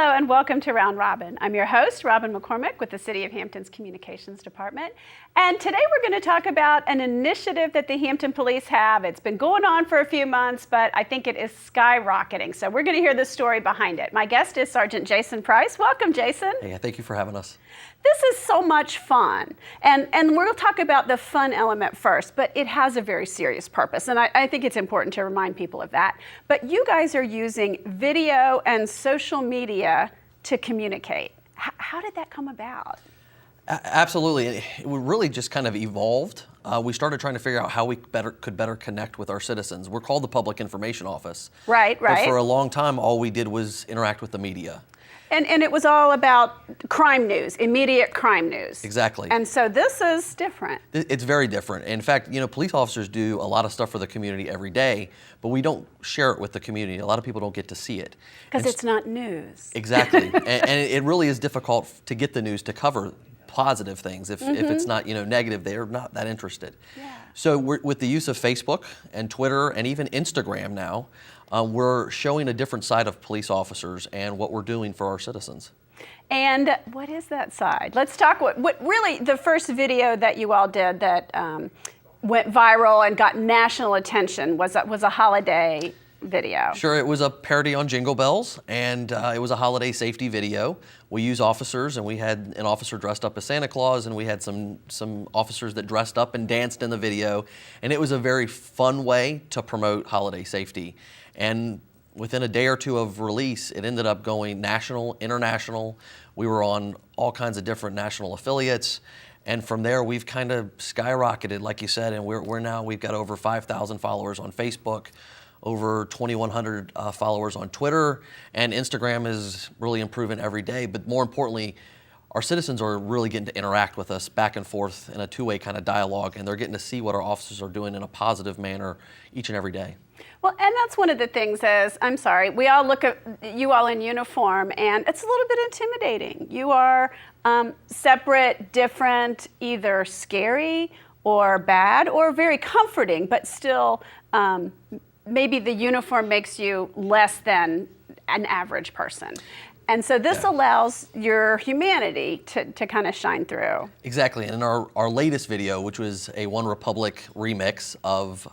Hello and welcome to Round Robin. I'm your host, Robin McCormick with the City of Hampton's Communications Department. And today we're going to talk about an initiative that the Hampton Police have. It's been going on for a few months, but I think it is skyrocketing. So we're going to hear the story behind it. My guest is Sergeant Jason Price. Welcome, Jason. Hey, thank you for having us. This is so much fun. And we'll talk about the fun element first, but it has a very serious purpose. And I think it's important to remind people of that. But you guys are using video and social media to communicate. How did that come about? Absolutely. It really just kind of evolved. We started trying to figure out how we could better connect with our citizens. We're called the Public Information Office. Right. But for a long time, all we did was interact with the media. And it was all about crime news, immediate crime news. Exactly. And so this is different. It's very different. In fact, police officers do a lot of stuff for the community every day, but we don't share it with the community. A lot of people don't get to see it. Because it's not news. Exactly. and it really is difficult to get the news to cover positive things. If it's not negative, they're not that interested. Yeah. So with the use of Facebook and Twitter and even Instagram now, we're showing a different side of police officers and what we're doing for our citizens. And what is that side? Let's talk what really the first video that you all did that went viral and got national attention was a holiday video. Sure, it was a parody on Jingle Bells, and it was a holiday safety video. We use officers, and we had an officer dressed up as Santa Claus, and we had some officers that dressed up and danced in the video, and it was a very fun way to promote holiday safety. And within a day or two of release, it ended up going national, international. We were on all kinds of different national affiliates. And from there, we've kind of skyrocketed, like you said, and we've got over 5,000 followers on Facebook, over 2,100 followers on Twitter, and Instagram is really improving every day. But more importantly, our citizens are really getting to interact with us back and forth in a two-way kind of dialogue, and they're getting to see what our officers are doing in a positive manner each and every day. Well, and that's one of the things we all look at you all in uniform, and it's a little bit intimidating. You are separate, different, either scary or bad or very comforting, but still maybe the uniform makes you less than an average person. And so this allows your humanity to kind of shine through. Exactly. And in our latest video, which was a One Republic remix of,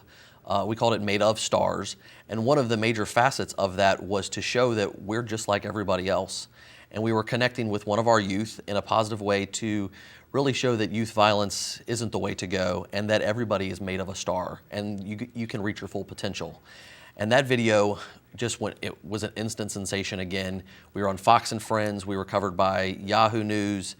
we called it Made of Stars. And one of the major facets of that was to show that we're just like everybody else. And we were connecting with one of our youth in a positive way to really show that youth violence isn't the way to go and that everybody is made of a star and you can reach your full potential. And that video it was an instant sensation again. We were on Fox and Friends, we were covered by Yahoo News,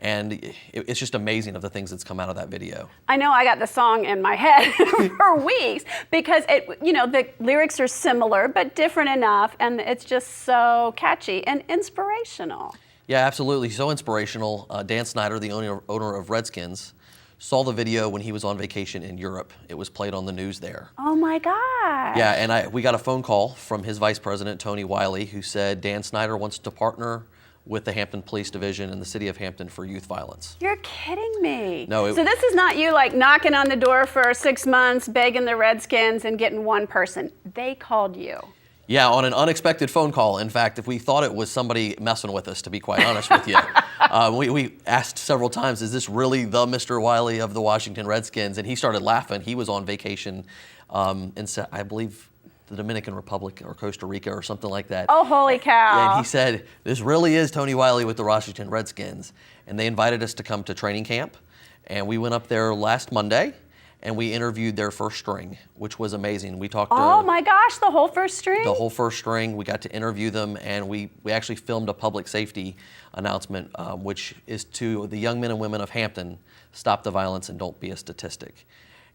and it's just amazing of the things that's come out of that video. I know I got the song in my head for weeks because the lyrics are similar but different enough, and it's just so catchy and inspirational. Yeah, absolutely. So inspirational. Dan Snyder, the owner of Redskins, saw the video when he was on vacation in Europe. It was played on the news there. Oh my God. Yeah, and we got a phone call from his vice president, Tony Wiley, who said Dan Snyder wants to partner with the Hampton Police Division in the city of Hampton for youth violence. You're kidding me. No. So this is not you like knocking on the door for 6 months, begging the Redskins and getting one person. They called you. Yeah, on an unexpected phone call. In fact, if we thought it was somebody messing with us, to be quite honest with you, we asked several times, is this really the Mr. Wiley of the Washington Redskins? And he started laughing. He was on vacation in, I believe, the Dominican Republic or Costa Rica or something like that. Oh, holy cow. And he said, this really is Tony Wiley with the Washington Redskins. And they invited us to come to training camp. And we went up there last Monday. And we interviewed their first string, which was amazing. We talked to... Oh my gosh, the whole first string? The whole first string. We got to interview them, and we actually filmed a public safety announcement, which is to the young men and women of Hampton, stop the violence and don't be a statistic.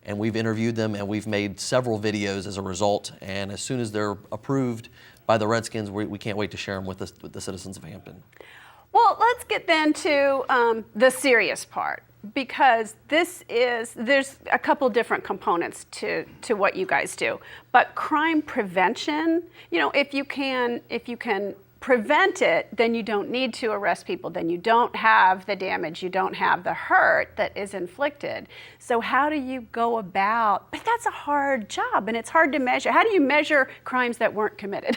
And we've interviewed them, and we've made several videos as a result, and as soon as they're approved by the Redskins, we can't wait to share them with the citizens of Hampton. Well, let's get then to the serious part. Because there's a couple different components to what you guys do. But crime prevention, if you can prevent it, then you don't need to arrest people. Then you don't have the damage, you don't have the hurt that is inflicted. So how do you go about, but that's a hard job and it's hard to measure. How do you measure crimes that weren't committed?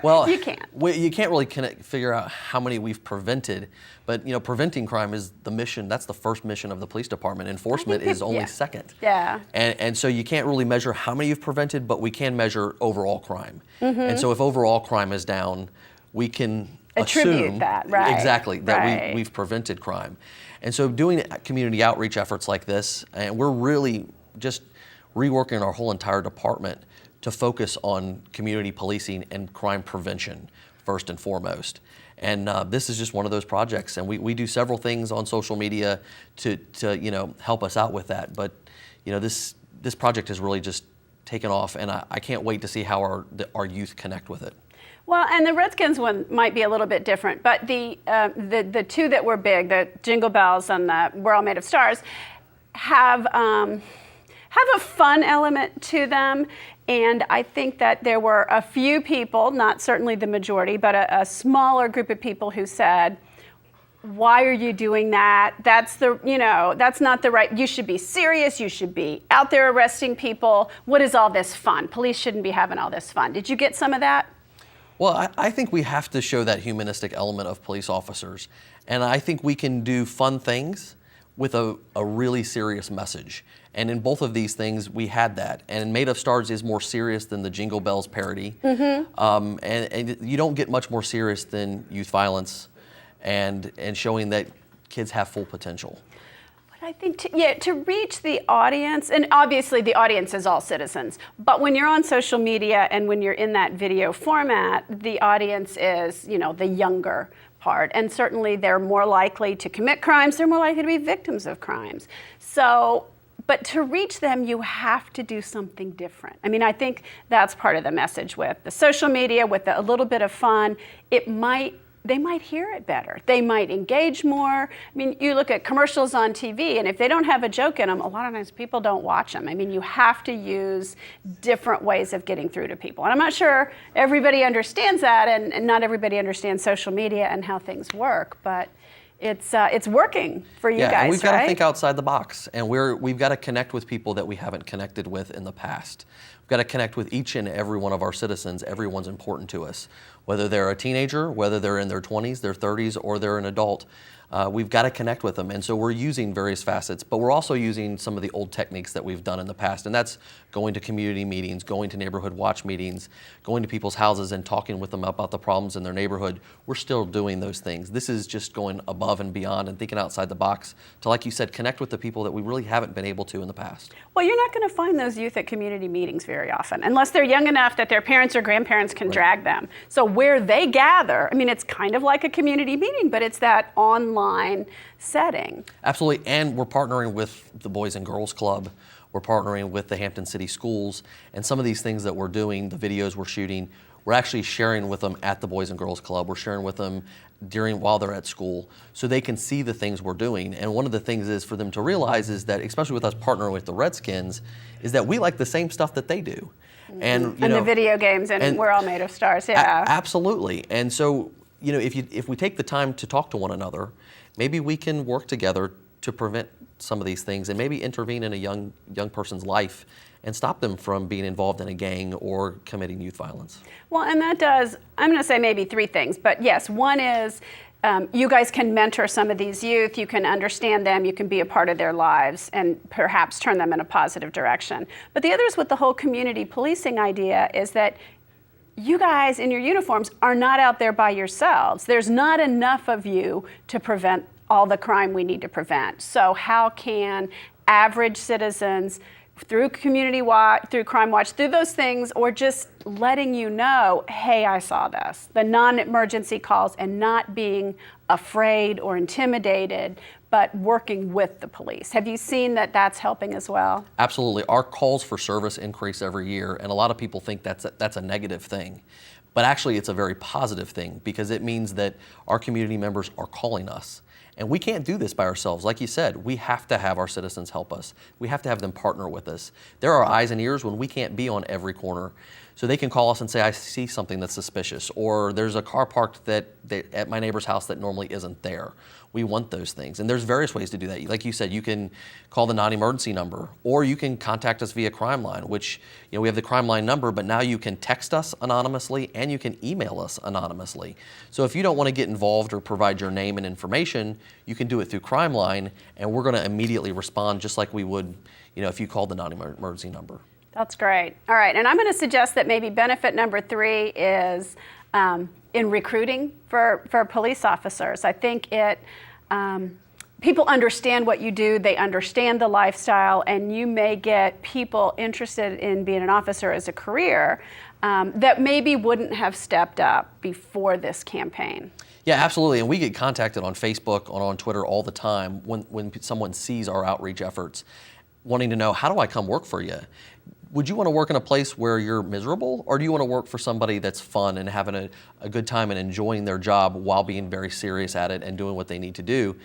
Well, you can't. You can't really figure out how many we've prevented, but preventing crime is the mission. That's the first mission of the police department. Enforcement is only second. Yeah. And so you can't really measure how many you've prevented, but we can measure overall crime. And so if overall crime is down, we can attribute assume that, right? Exactly, that right. we've prevented crime. And so doing community outreach efforts like this, and we're really just reworking our whole entire department to focus on community policing and crime prevention first and foremost. And this is just one of those projects, and we do several things on social media to help us out with that. But this project has really just taken off, and I can't wait to see how our youth connect with it. Well, and the Redskins one might be a little bit different, but the two that were big, the Jingle Bells and the We're All Made of Stars, have a fun element to them. And I think that there were a few people, not certainly the majority, but a smaller group of people who said, why are you doing that? That's not the right, you should be serious, you should be out there arresting people. What is all this fun? Police shouldn't be having all this fun. Did you get some of that? Well, I think we have to show that humanistic element of police officers. And I think we can do fun things with a really serious message. And in both of these things, we had that. And Made of Stars is more serious than the Jingle Bells parody. And you don't get much more serious than youth violence and showing that kids have full potential. I think to reach the audience, and obviously the audience is all citizens, but when you're on social media and when you're in that video format, the audience is, the younger part. And certainly they're more likely to commit crimes, they're more likely to be victims of crimes. So, but to reach them, you have to do something different. I mean, I think that's part of the message with the social media, with a little bit of fun. They might hear it better. They might engage more. I mean, you look at commercials on TV, and if they don't have a joke in them, a lot of times people don't watch them. I mean, you have to use different ways of getting through to people. And I'm not sure everybody understands that, and not everybody understands social media and how things work, but it's working for you guys, and we've got right? to think outside the box, and we've got to connect with people that we haven't connected with in the past. We've got to connect with each and every one of our citizens. Everyone's important to us, whether they're a teenager, whether they're in their 20s, their 30s, or they're an adult. We've got to connect with them, and so we're using various facets, but we're also using some of the old techniques that we've done in the past, and that's going to community meetings, going to neighborhood watch meetings, going to people's houses and talking with them about the problems in their neighborhood. We're still doing those things. This is just going above and beyond and thinking outside the box to, like you said, connect with the people that we really haven't been able to in the past. Well, you're not going to find those youth at community meetings very often, unless they're young enough that their parents or grandparents can drag them. So where they gather, I mean, it's kind of like a community meeting, but it's that online setting. Absolutely, and we're partnering with the Boys and Girls Club. We're partnering with the Hampton City Schools, and some of these things that we're doing, the videos we're shooting, we're actually sharing with them at the Boys and Girls Club. We're sharing with them while they're at school, so they can see the things we're doing. And one of the things is for them to realize is that, especially with us partnering with the Redskins, is that we like the same stuff that they do. And the video games, and We're All Made of Stars, yeah. Absolutely. And so, if we take the time to talk to one another, maybe we can work together to prevent some of these things and maybe intervene in a young person's life and stop them from being involved in a gang or committing youth violence. Well, and that does, I'm going to say maybe three things, but yes, one is you guys can mentor some of these youth, you can understand them, you can be a part of their lives and perhaps turn them in a positive direction. But the other is with the whole community policing idea is that you guys in your uniforms are not out there by yourselves. There's not enough of you to prevent all the crime we need to prevent. So how can average citizens, through Community Watch, through Crime Watch, through those things, or just letting you know, hey, I saw this, the non-emergency calls, and not being afraid or intimidated, but working with the police. Have you seen that that's helping as well? Absolutely. Our calls for service increase every year, and a lot of people think that's a negative thing. But actually, it's a very positive thing because it means that our community members are calling us. And we can't do this by ourselves. Like you said, we have to have our citizens help us. We have to have them partner with us. They're our eyes and ears when we can't be on every corner. So they can call us and say, I see something that's suspicious, or there's a car parked at my neighbor's house that normally isn't there. We want those things. And there's various ways to do that. Like you said, you can call the non-emergency number, or you can contact us via Crime Line, which, we have the Crime Line number, but now you can text us anonymously and you can email us anonymously. So if you don't want to get involved or provide your name and information, you can do it through Crime Line, and we're going to immediately respond just like we would, if you called the non-emergency number. That's great. All right, and I'm going to suggest that maybe benefit number 3 is in recruiting for police officers. I think people understand what you do, they understand the lifestyle, and you may get people interested in being an officer as a career that maybe wouldn't have stepped up before this campaign. Yeah, absolutely. And we get contacted on Facebook, on Twitter all the time when someone sees our outreach efforts, wanting to know, how do I come work for you? Would you want to work in a place where you're miserable, or do you want to work for somebody that's fun and having a good time and enjoying their job while being very serious at it and doing what they need to do?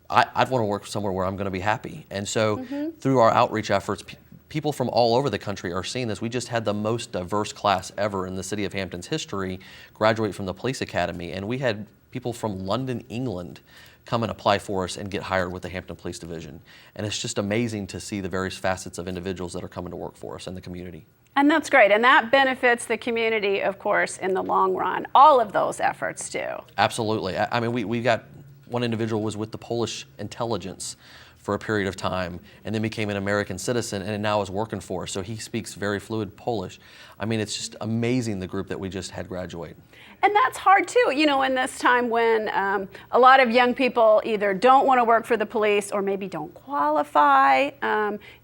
I'd want to work somewhere where I'm going to be happy. And so through our outreach efforts, people from all over the country are seeing this. We just had the most diverse class ever in the city of Hampton's history graduate from the police academy, and we had people from London, England come and apply for us and get hired with the Hampton Police Division. And it's just amazing to see the various facets of individuals that are coming to work for us in the community. And that's great. And that benefits the community, of course, in the long run. All of those efforts do. Absolutely. I mean, we got one individual was with the Polish intelligence for a period of time and then became an American citizen and now is working for us. So he speaks very fluid Polish. I mean, it's just amazing, the group that we just had graduate. And that's hard too, in this time when a lot of young people either don't want to work for the police or maybe don't qualify.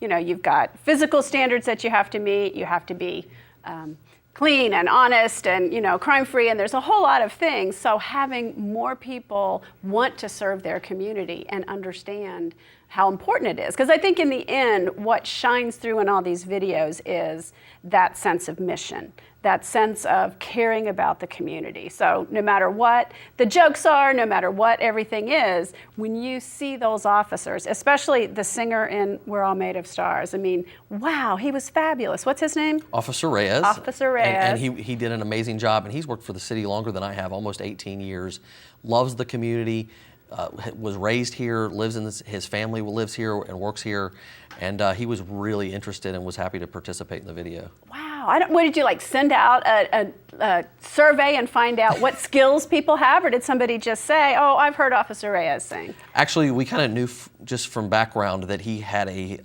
You've got physical standards that you have to meet. You have to be clean and honest and, crime-free, and there's a whole lot of things. So having more people want to serve their community and understand how important it is. Because I think in the end, what shines through in all these videos is that sense of mission, that sense of caring about the community. So no matter what the jokes are, no matter what everything is, when you see those officers, especially the singer in We're All Made of Stars, I mean, wow, he was fabulous. What's his name? Officer Reyes. Officer Reyes. And he did an amazing job, and he's worked for the city longer than I have, almost 18 years, loves the community, was raised here, lives in his family lives here and works here, and he was really interested and was happy to participate in the video. Wow. What did you send out a survey and find out what skills people have, or did somebody just say, oh, I've heard Officer Reyes sing? Actually, we kind of knew just from background that he had a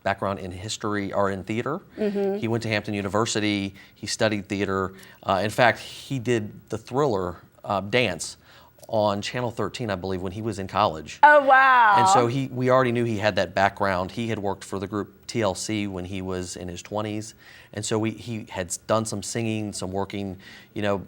background in history or in theater. Mm-hmm. He went to Hampton University, he studied theater. In fact, he did the Thriller dance on Channel 13, I believe, when he was in college. Oh, wow. And so we already knew he had that background. He had worked for the group TLC when he was in his 20s. And so he had done some singing, some working,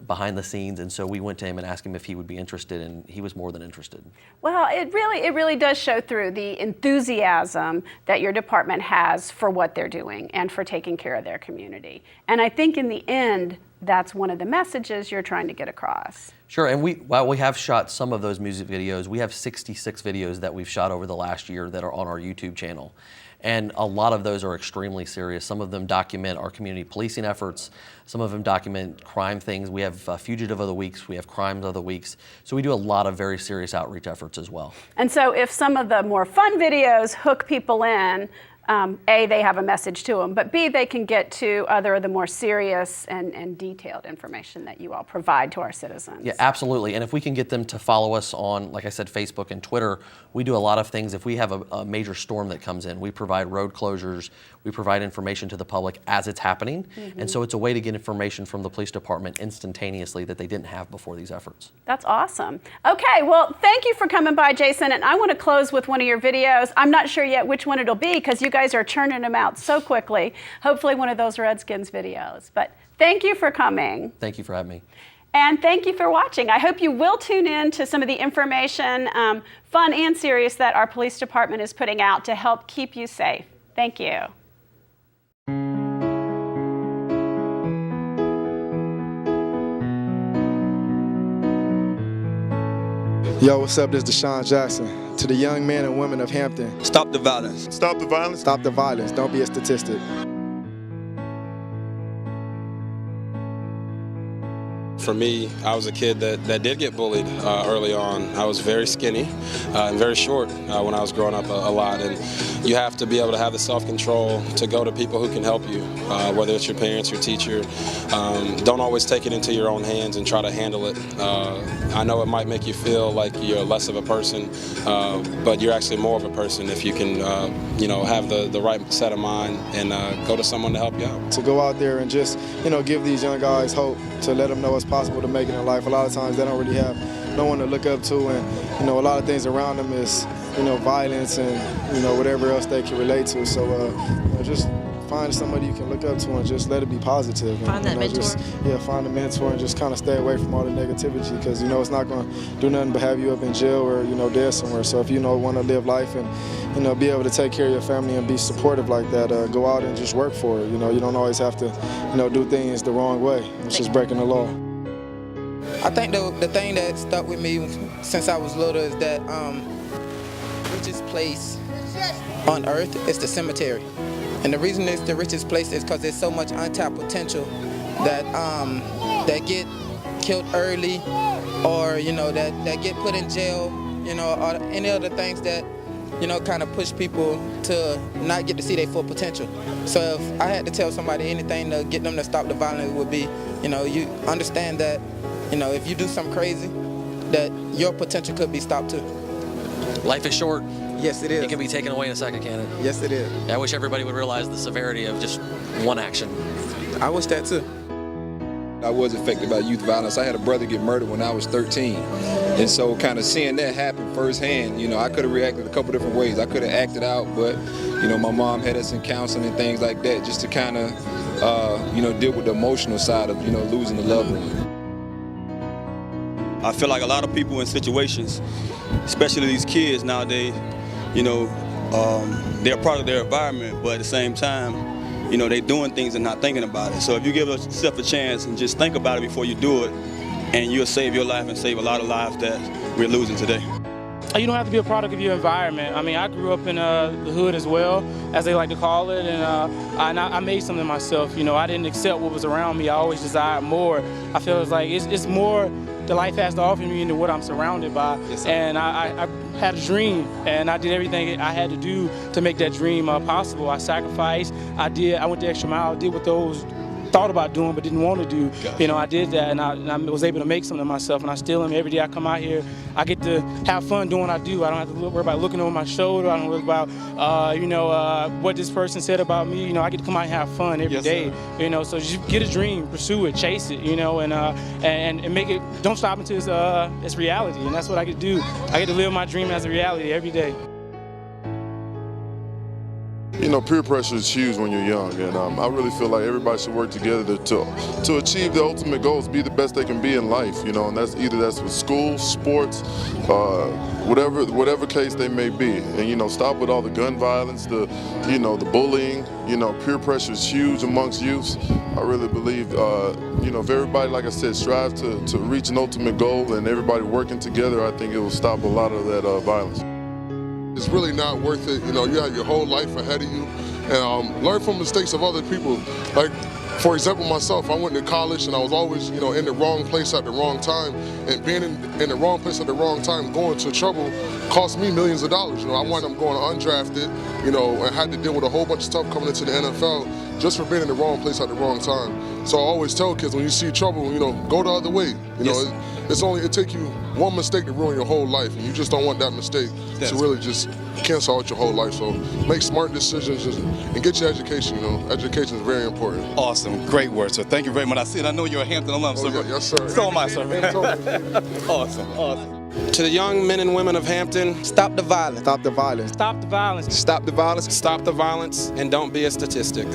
behind the scenes. And so we went to him and asked him if he would be interested, and he was more than interested. Well, it really does show through the enthusiasm that your department has for what they're doing and for taking care of their community. And I think in the end, that's one of the messages you're trying to get across. Sure, and while we have shot some of those music videos, we have 66 videos that we've shot over the last year that are on our YouTube channel. And a lot of those are extremely serious. Some of them document our community policing efforts. Some of them document crime things. We have Fugitive of the Weeks. We have Crimes of the Weeks. So we do a lot of very serious outreach efforts as well. And so if some of the more fun videos hook people in, A, they have a message to them, but B, they can get to other of the more serious and detailed information that you all provide to our citizens. Yeah, absolutely. And if we can get them to follow us on, like I said, Facebook and Twitter, we do a lot of things. If we have a major storm that comes in, we provide road closures, we provide information to the public as it's happening. Mm-hmm. And so it's a way to get information from the police department instantaneously that they didn't have before these efforts. That's awesome. Okay, well, thank you for coming by, Jason. And I want to close with one of your videos. I'm not sure yet which one it'll be because you guys are churning them out so quickly. Hopefully one of those Redskins videos. But thank you for coming. Thank you for having me. And thank you for watching. I hope you will tune in to some of the information, fun and serious, that our police department is putting out to help keep you safe. Thank you. Yo, what's up? This is Deshaun Jackson. To the young men and women of Hampton. Stop the violence. Stop the violence. Stop the violence. Don't be a statistic. For me, I was a kid that did get bullied early on. I was very skinny and very short when I was growing up a lot. And you have to be able to have the self-control to go to people who can help you, whether it's your parents, your teacher. Don't always take it into your own hands and try to handle it. I know it might make you feel like you're less of a person, but you're actually more of a person if you can, have the right set of mind and go to someone to help you out. To go out there and just, give these young guys hope, to let them know it's possible to make it in life. A lot of times they don't really have no one to look up to, and a lot of things around them is violence and whatever else they can relate to. So just find somebody you can look up to and just let it be positive. Find that mentor. Find a mentor and just kind of stay away from all the negativity, because it's not going to do nothing but have you up in jail or dead somewhere. So if you want to live life and be able to take care of your family and be supportive like that, go out and just work for it. You don't always have to do things the wrong way. It's just breaking the law. I think the thing that stuck with me since I was little is that richest place on earth is the cemetery. And the reason it's the richest place is because there's so much untapped potential that get killed early, or that get put in jail, or any other things that kind of push people to not get to see their full potential. So if I had to tell somebody anything to get them to stop the violence, it would be, you understand that, if you do something crazy, that your potential could be stopped too. Life is short. Yes, it is. It can be taken away in a second, can't it? Yes, it is. I wish everybody would realize the severity of just one action. I wish that too. I was affected by youth violence. I had a brother get murdered when I was 13. And so kind of seeing that happen firsthand, I could have reacted a couple different ways. I could have acted out, but, my mom had us in counseling and things like that just to kind of, deal with the emotional side of, losing a loved one. I feel like a lot of people in situations, especially these kids nowadays, they're a part of their environment, but at the same time, they're doing things and not thinking about it. So if you give yourself a chance and just think about it before you do it, and you'll save your life and save a lot of lives that we're losing today. You don't have to be a product of your environment. I mean, I grew up in the hood as well, as they like to call it, and I made something myself. I didn't accept what was around me. I always desired more. I feel it's more the life has to offer me than what I'm surrounded by. Yes, and I had a dream, and I did everything I had to do to make that dream possible. I sacrificed. I went the extra mile. I did what those thought about doing but didn't want to do. Gotcha. I did that, and I was able to make something of myself, and I still am. Every day I come out here, I get to have fun doing what I do. I don't have to worry about looking over my shoulder. I don't worry about, what this person said about me. I get to come out and have fun every day. Sir. So just get a dream, pursue it, chase it, and make it, don't stop until it's reality, and that's what I get to do. I get to live my dream as a reality every day. Peer pressure is huge when you're young, and I really feel like everybody should work together to achieve the ultimate goals, be the best they can be in life, and that's with school, sports, whatever case they may be, and stop with all the gun violence, the bullying. Peer pressure is huge amongst youths. I really believe, if everybody, like I said, strives to reach an ultimate goal, and everybody working together, I think it will stop a lot of that violence. It's really not worth it. You have your whole life ahead of you, and learn from mistakes of other people. Like, for example, myself, I went to college and I was always, in the wrong place at the wrong time, and being in the wrong place at the wrong time, going to trouble, cost me millions of dollars. I wound up going undrafted, and had to deal with a whole bunch of stuff coming into the NFL just for being in the wrong place at the wrong time. So I always tell kids, when you see trouble, go the other way. It takes you one mistake to ruin your whole life, and you just don't want that mistake to really just cancel out your whole life. So make smart decisions and get your education. Education is very important. Awesome, great words, sir. Thank you very much. I know you're a Hampton alum, sir. Yes, sir. So am I, sir. Awesome. To the young men and women of Hampton, stop the violence. Stop the violence. Stop the violence. Stop the violence. Stop the violence, and don't be a statistic.